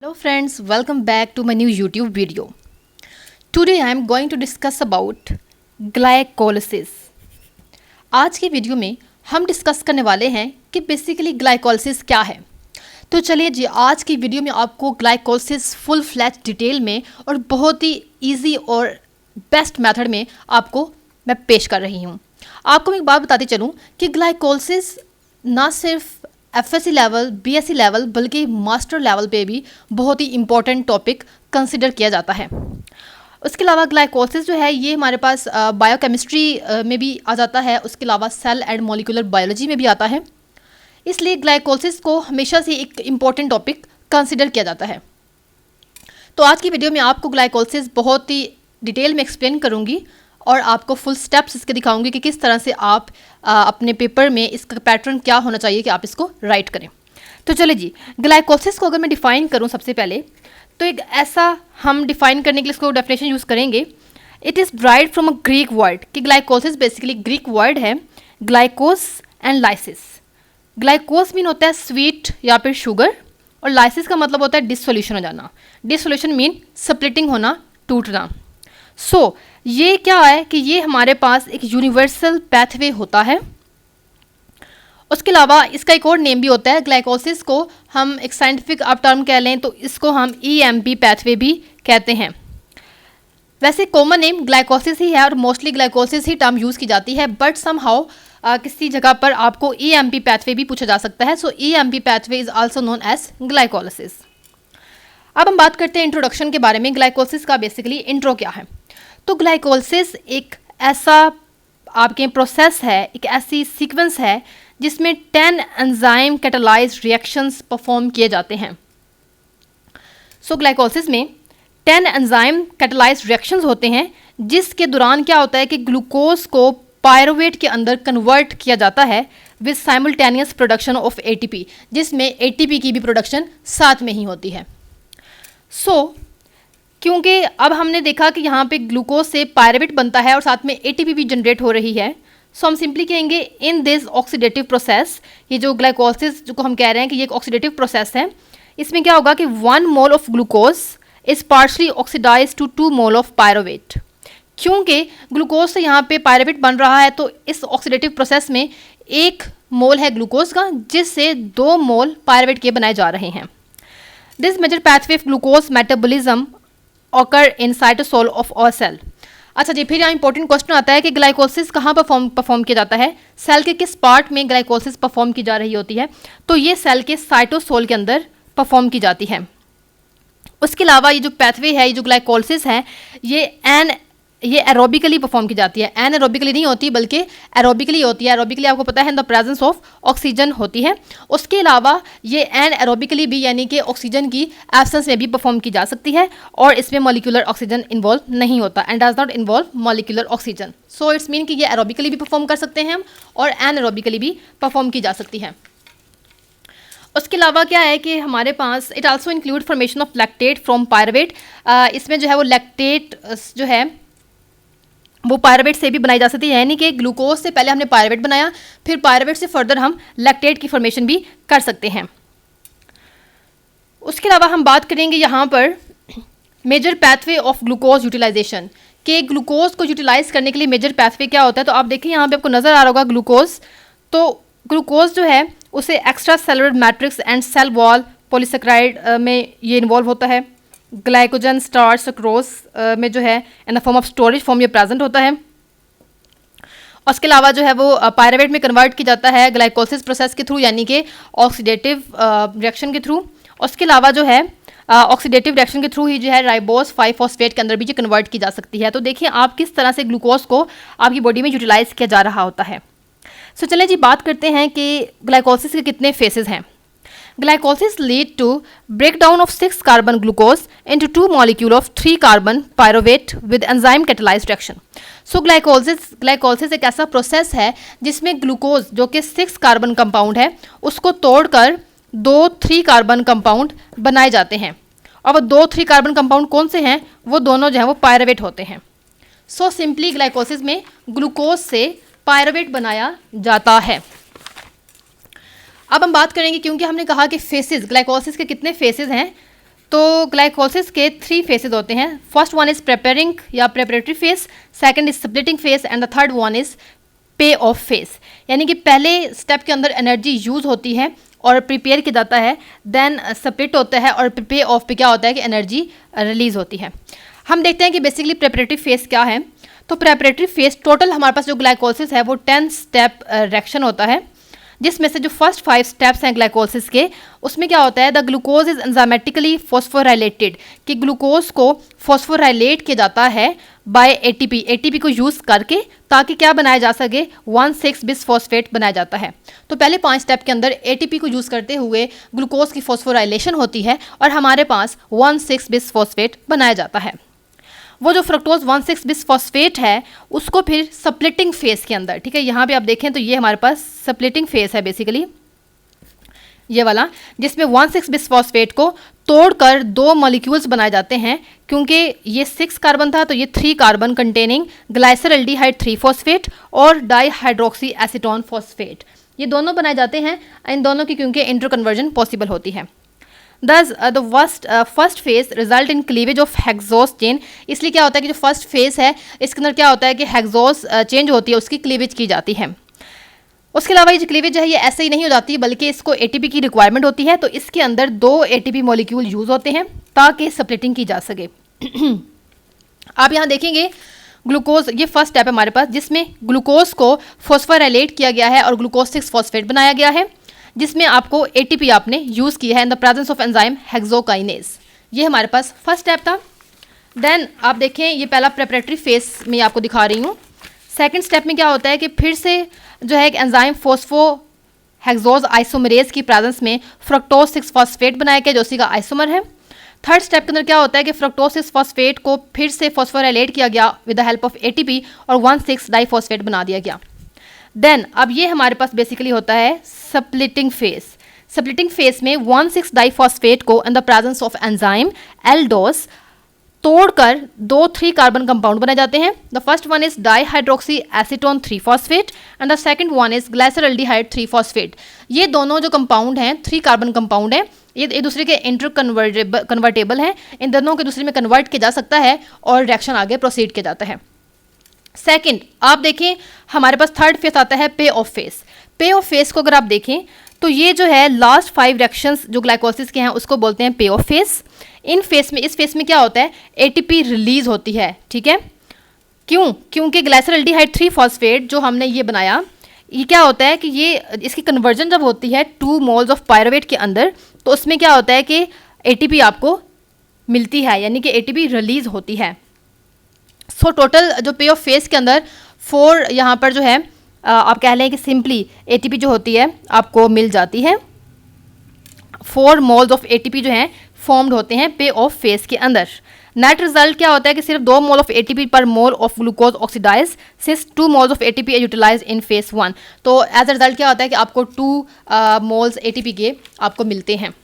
Hello friends, welcome back to my new YouTube video. Today I am going to discuss about glycolysis. आज की video में हम discuss करने वाले हैं कि बेसिकली ग्लाइकोलिसिस क्या है। तो चलिए जी, आज की वीडियो में आपको ग्लाइकोलिसिस फुल फ्लैश डिटेल में और बहुत ही इजी और बेस्ट मेथड में आपको मैं पेश कर रही हूँ। आपको मैं एक बात बताती चलूँ कि ग्लाइकोलिसिस ना सिर्फ एफएससी लेवल, बीएससी लेवल, बल्कि मास्टर लेवल पे भी बहुत ही इम्पोर्टेंट टॉपिक कंसिडर किया जाता है। उसके अलावा ग्लाइकोलिसिस जो है ये हमारे पास बायोकेमिस्ट्री में भी आ जाता है, उसके अलावा सेल एंड मॉलिक्यूलर बायोलॉजी में भी आता है। इसलिए ग्लाइकोलिसिस को हमेशा से एक इम्पॉर्टेंट टॉपिक कंसिडर किया जाता है। तो आज की वीडियो में आपको ग्लाइकोलिसिस बहुत ही डिटेल में एक्सप्लेन करूँगी और आपको फुल स्टेप्स इसके दिखाऊंगी कि किस तरह से आप अपने पेपर में इसका पैटर्न क्या होना चाहिए कि आप इसको राइट करें। तो चलिए जी, ग्लाइकोलिसिस को अगर मैं डिफ़ाइन करूं सबसे पहले, तो एक ऐसा हम डिफ़ाइन करने के लिए इसको डेफिनेशन यूज़ करेंगे। It is derived from a Greek word कि ग्लाइकोलिसिस बेसिकली ग्रीक वर्ड है, ग्लाइकोस एंड लाइसिस। ग्लाइकोस मीन होता है स्वीट या फिर शुगर, और लाइसिस का मतलब होता है डिसोल्यूशन हो जाना। डिसोल्यूशन मीन स्प्लिटिंग होना, टूटना। सो ये क्या है कि ये हमारे पास एक यूनिवर्सल पैथवे होता है। उसके अलावा इसका एक और नेम भी होता है। ग्लाइकोलिसिस को हम एक साइंटिफिक आप टर्म कह लें तो इसको हम ईएमपी पैथवे भी कहते हैं। वैसे कॉमन नेम ग्लाइकोलिसिस ही है और मोस्टली ग्लाइकोलिसिस ही टर्म यूज़ की जाती है, बट समहाउ किसी जगह पर आपको ईएमपी पैथवे भी पूछा जा सकता है। So EMP pathway is also known as glycolysis. अब हम बात करते हैं इंट्रोडक्शन के बारे में। ग्लाइकोलिसिस का बेसिकली इंट्रो क्या है? तो ग्लाइकोलिसिस एक ऐसा आपके प्रोसेस है, एक ऐसी सीक्वेंस है जिसमें 10 एंजाइम कैटालाइज्ड रिएक्शंस परफॉर्म किए जाते हैं। सो ग्लाइकोलिसिस में 10 एंजाइम कैटालाइज्ड रिएक्शंस होते हैं, जिसके दौरान क्या होता है कि ग्लूकोज को पायरुवेट के अंदर कन्वर्ट किया जाता है with simultaneous production of ATP, जिसमें एटीपी की भी प्रोडक्शन साथ में ही होती है। क्योंकि अब हमने देखा कि यहाँ पे ग्लूकोज से पायरुवेट बनता है और साथ में एटीपी भी जनरेट हो रही है। सो हम सिंपली कहेंगे इन दिस ऑक्सीडेटिव प्रोसेस, ये जो ग्लाइकोलिसिस जो को हम कह रहे हैं कि ये एक ऑक्सीडेटिव प्रोसेस है, इसमें क्या होगा कि 1 mole of glucose is partially oxidize to 2 mole of pyruvate. क्योंकि ग्लूकोज से यहाँ पे पायरुवेट बन रहा है, तो इस ऑक्सीडेटिव प्रोसेस में 1 मोल है ग्लूकोज का, जिससे 2 मोल पायरुवेट के बनाए जा रहे हैं। This major pathway of glucose metabolism occur in cytosol of a cell. अच्छा जी, फिर यहाँ इंपॉर्टेंट क्वेश्चन आता है कि ग्लाइकोलिसिस कहाँ परफॉर्म किया जाता है, सेल के किस पार्ट में ग्लाइकोलिसिस परफॉर्म की जा रही होती है? तो ये सेल के साइटोसोल के अंदर परफॉर्म की जाती है। उसके अलावा ये जो पैथवे है, ये जो ग्लाइकोलिसिस है, ये एरोबिकली परफॉर्म की जाती है। एनारोबिकली नहीं होती बल्कि एरोबिकली होती है। एरोबिकली आपको पता है इन द प्रेजेंस ऑफ ऑक्सीजन होती है। उसके अलावा ये एनारोबिकली भी, यानी कि ऑक्सीजन की एब्सेंस में भी परफॉर्म की जा सकती है, और इसमें मॉलिक्यूलर ऑक्सीजन इन्वॉल्व नहीं होता and does not involve molecular oxygen. So it's mean कि ये एरोबिकली भी परफॉर्म कर सकते हैं हम, और एनारोबिकली भी परफॉर्म की जा सकती है। उसके अलावा क्या है कि हमारे पास it also include formation of lactate from pyruvate. इसमें जो है वो लैक्टेट जो है वो पायरुवेट से भी बनाई जा सकती है, यानी कि ग्लूकोज से पहले हमने पायरुवेट बनाया, फिर पायरुवेट से फर्दर हम लैक्टेट की फॉर्मेशन भी कर सकते हैं। उसके अलावा हम बात करेंगे यहाँ पर major pathway of glucose utilization, कि ग्लूकोज को यूटिलाइज करने के लिए मेजर पैथवे क्या होता है। तो आप देखिए यहाँ पे आपको नज़र आ रहा होगा ग्लूकोज। तो ग्लूकोज जो है उसे extra cellular matrix and cell wall polysaccharide में ये इन्वॉल्व होता है। ग्लाइकोजन, स्टार्च, सुक्रोज में जो है in the form of storage form ये प्रेजेंट होता है। उसके अलावा जो है वो पायरुवेट में कन्वर्ट किया जाता है ग्लाइकोलिसिस प्रोसेस के थ्रू, यानी कि ऑक्सीडेटिव रिएक्शन के थ्रू। उसके अलावा जो है ऑक्सीडेटिव रिएक्शन के थ्रू ही जो है राइबोस 5-फॉस्फेट के अंदर भी जो कन्वर्ट की जा सकती है। तो देखिए आप किस तरह से ग्लूकोज को आपकी बॉडी में यूटिलाइज किया जा रहा होता है। सो चलिए जी, बात करते हैं कि ग्लाइकोलिसिस के कितने फेसेस हैं। Glycolysis lead to breakdown of 6 carbon glucose into 2 molecule of 3 carbon pyruvate with enzyme catalyzed reaction. So glycolysis एक ऐसा प्रोसेस है जिसमें ग्लूकोज जो कि 6 कार्बन कंपाउंड है उसको तोड़कर 2-3 कार्बन कंपाउंड बनाए जाते हैं, और वो 2-3 कार्बन कंपाउंड कौन से हैं? वो दोनों जो हैं वो पायरुवेट होते हैं। सो सिंपली ग्लाइकोलिसिस में ग्लूकोज से पायरुवेट बनाया जाता है। अब हम बात करेंगे, क्योंकि हमने कहा कि फेसेस, ग्लाइकोलिसिस के कितने फेसेस हैं, तो ग्लाइकोलिसिस के 3 फेसेस होते हैं। फर्स्ट वन इज़ प्रेपेरिंग या preparatory face, second is splitting face and the third one is पे ऑफ फेस। यानी कि पहले स्टेप के अंदर एनर्जी यूज़ होती है और प्रिपेयर किया जाता है, देन स्प्लिट होता है और पे ऑफ पे क्या होता है कि एनर्जी रिलीज होती है। हम देखते हैं कि बेसिकली प्रेपरेटरी फेस क्या है। तो प्रेपरेटरी फेस टोटल हमारे पास जो ग्लाइकोलिसिस है वो 10 स्टेप रिएक्शन होता है, जिसमें से जो फर्स्ट 5 स्टेप्स हैं ग्लाइकोलिसिस के, उसमें क्या होता है the glucose is enzymatically phosphorylated, कि ग्लूकोज को फॉस्फोराइलेट किया जाता है बाय एटीपी, एटीपी को यूज़ करके, ताकि क्या बनाया जा सके 1,6 बिसफॉस्फेट बनाया जाता है। तो पहले 5 स्टेप के अंदर एटीपी को यूज़ करते हुए ग्लूकोज की फॉस्फोराइलेशन होती है और हमारे पास 1,6 बिसफॉस्फेट बनाया जाता है। वो जो फ्रक्टोज 1,6 बिसफॉस्फेट है उसको फिर स्प्लिटिंग फेस के अंदर, ठीक है, यहाँ पे आप देखें तो ये हमारे पास स्प्लिटिंग फेस है बेसिकली ये वाला, जिसमें 1,6 बिसफॉस्फेट को तोड़कर 2 मॉलिक्यूल्स बनाए जाते हैं। क्योंकि ये 6 कार्बन था तो ये 3 कार्बन कंटेनिंग ग्लाइसरल्डिहाइड 3 फॉस्फेट और डाईहाइड्रोक्सी एसीटोन फॉस्फेट, ये दोनों बनाए जाते हैं। इन दोनों की क्योंकि इंटरकन्वर्जन पॉसिबल होती है। Thus the first phase result in cleavage of hexose chain. इसलिए क्या होता है कि जो फर्स्ट फेज है इसके अंदर क्या होता है कि हेक्सोस चेंज होती है, उसकी क्लीवेज की जाती है। उसके अलावा ये जो क्लीवेज है ये ऐसे ही नहीं हो जाती, बल्कि इसको एटीपी की रिक्वायरमेंट होती है, तो इसके अंदर 2 एटीपी मॉलिक्यूल यूज़ होते हैं ताकि स्प्लिटिंग की जा सके। आप यहाँ देखेंगे ग्लूकोज, ये फर्स्ट स्टेप है हमारे पास, जिसमें ग्लूकोज को फॉस्फोराइलेट किया गया है और ग्लूकोज 6 फॉस्फेट बनाया गया है, जिसमें आपको एटीपी आपने यूज़ किया है इन the presence of enzyme hexokinase. ये हमारे पास फर्स्ट स्टेप था। देन आप देखें ये पहला प्रेपरेटरी फेस में आपको दिखा रही हूँ। सेकंड स्टेप में क्या होता है कि फिर से जो है एक एंजाइम फोस्फो हेक्सोज आइसोमरेज की प्रेजेंस में फ्रक्टोज 6 फॉस्फेट बनाया गया जो उसी का आइसोमर है। थर्ड स्टेप के अंदर क्या होता है कि फ्रक्टोज 6 फॉस्फेट को फिर से फॉस्फोराइलेट किया गया with the help of ATP और 1,6 डाईफॉस्फेट बना दिया गया। देन अब ये हमारे पास बेसिकली होता है स्प्लिटिंग फेस। स्प्लिटिंग फेस में 1,6 डाईफॉस्फेट को इन the presence of enzyme Eldhose तोड़कर 2 3 कार्बन कंपाउंड बनाए जाते हैं। The first one is dihydroxy acetone 3 phosphate and the second one is glyceraldehyde 3 phosphate. ये दोनों जो कंपाउंड हैं 3 कार्बन कंपाउंड हैं, ये एक दूसरे के इंटर कन्वर्टेबल हैं, इन दोनों के दूसरे में कन्वर्ट किया जा सकता है और रिएक्शन आगे प्रोसीड किया जाता है। सेकंड आप देखें हमारे पास थर्ड फेस आता है पे ऑफ फेस। पे ऑफ फेस को अगर आप देखें तो ये जो है लास्ट 5 रिएक्शंस जो ग्लाइकोलिसिस के हैं उसको बोलते हैं पे ऑफ फेस। इन फेस में, इस फेस में क्या होता है एटीपी रिलीज होती है, ठीक है। क्यों? क्योंकि ग्लाइसरल्डिहाइड 3 फॉस्फेट जो हमने ये बनाया, ये क्या होता है कि ये इसकी कन्वर्जन जब होती है 2 मोल्स ऑफ पायरुवेट के अंदर, तो उसमें क्या होता है कि एटीपी आपको मिलती है, यानी कि एटीपी रिलीज होती है। सो टोटल जो पे ऑफ फेस के अंदर 4 यहाँ पर जो है आप कह लें कि सिंपली एटीपी जो होती है आपको मिल जाती है। 4 मोल्स ऑफ एटीपी जो हैं फॉर्म्ड होते हैं पे ऑफ फेस के अंदर। नेट रिजल्ट क्या होता है कि सिर्फ 2 मोल ऑफ एटीपी पर मोल ऑफ ग्लूकोज ऑक्सीडाइज, सिर्फ 2 moles of ATP utilize in phase 1। तो एज अ रिजल्ट क्या होता है कि आपको 2 मोल्स एटीपी के आपको मिलते हैं।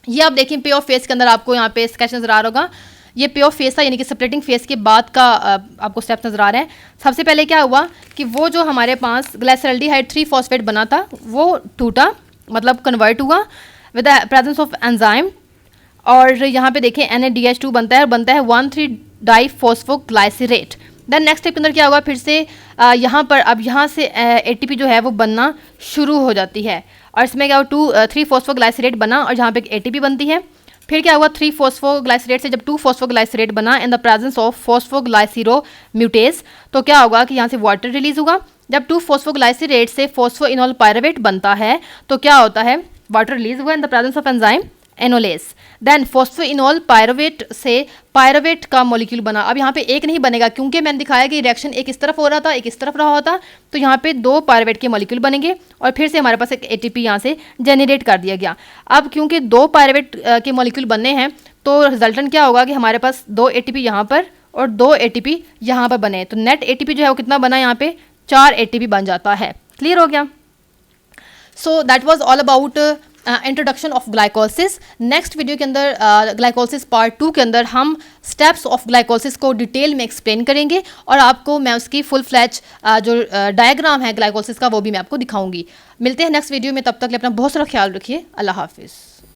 ये आप देखें पे ऑफ फेस के अंदर आपको यहाँ पे स्केच नजर आ रहा होगा, ये पे ऑफ फेस था, यानी कि स्प्लिटिंग फेस के बाद का आपको स्टेप नजर आ रहे हैं। सबसे पहले क्या हुआ कि वो जो हमारे पास ग्लाइसरल्डिहाइड 3 फॉस्फेट बना था वो टूटा, मतलब कन्वर्ट हुआ with the presence of enzyme, और यहाँ पे देखें NaDH2 बनता है और बनता है 1,3 डाईफॉस्फोग्लाइसरेट। देन नेक्स्ट स्टेप के अंदर क्या हुआ, फिर से यहाँ पर अब यहाँ से एटीपी जो है वो बनना शुरू हो जाती है और इसमें क्या हुआ 3 फॉस्फोग्लाइसरेट बना और जहाँ पे एटीपी बनती है। फिर क्या हुआ 3 फॉस्फोग्लाइसरेट से जब 2 फॉस्फोग्लाइसरेट बना in the presence of phosphoglyceromutase, तो क्या होगा कि यहाँ से वाटर रिलीज होगा। जब 2 फॉस्फोग्लाइसरेट से फॉस्फोइनोल पायरुवेट बनता है तो क्या होता है, वाटर रिलीज हुआ in the presence of enzyme enolase. Then phosphoenol pyruvate से पायरुवेट का मॉलिक्यूल बना। अब यहाँ पे एक नहीं बनेगा क्योंकि मैंने दिखाया कि रिएक्शन एक इस तरफ हो रहा था एक इस तरफ रहा होता, तो यहाँ पे 2 पायरुवेट के मॉलिक्यूल बनेंगे और फिर से हमारे पास एक एटीपी यहाँ से जनरेट कर दिया गया। अब क्योंकि 2 पायरुवेट के मॉलिक्यूल बनने हैं तो रिजल्टेंट क्या होगा कि हमारे पास 2 एटीपी यहाँ पर और 2 एटीपी यहाँ पर बने, तो नेट एटीपी जो है वो कितना बना, यहाँ पे 4 एटीपी बन जाता है। क्लियर हो गया? So that was all about introduction of glycolysis. Next video के अंदर ग्लाइकोलिसिस पार्ट 2 के अंदर हम स्टेप्स ऑफ ग्लाइकोलिसिस को डिटेल में एक्सप्लेन करेंगे और आपको मैं उसकी फुल फ्लैच जो डायग्राम है ग्लाइकोलिसिस का वो भी मैं आपको दिखाऊंगी। मिलते हैं नेक्स्ट वीडियो में, तब तक के लिए अपना बहुत सारा ख्याल रखिए। अल्लाह हाफिज़।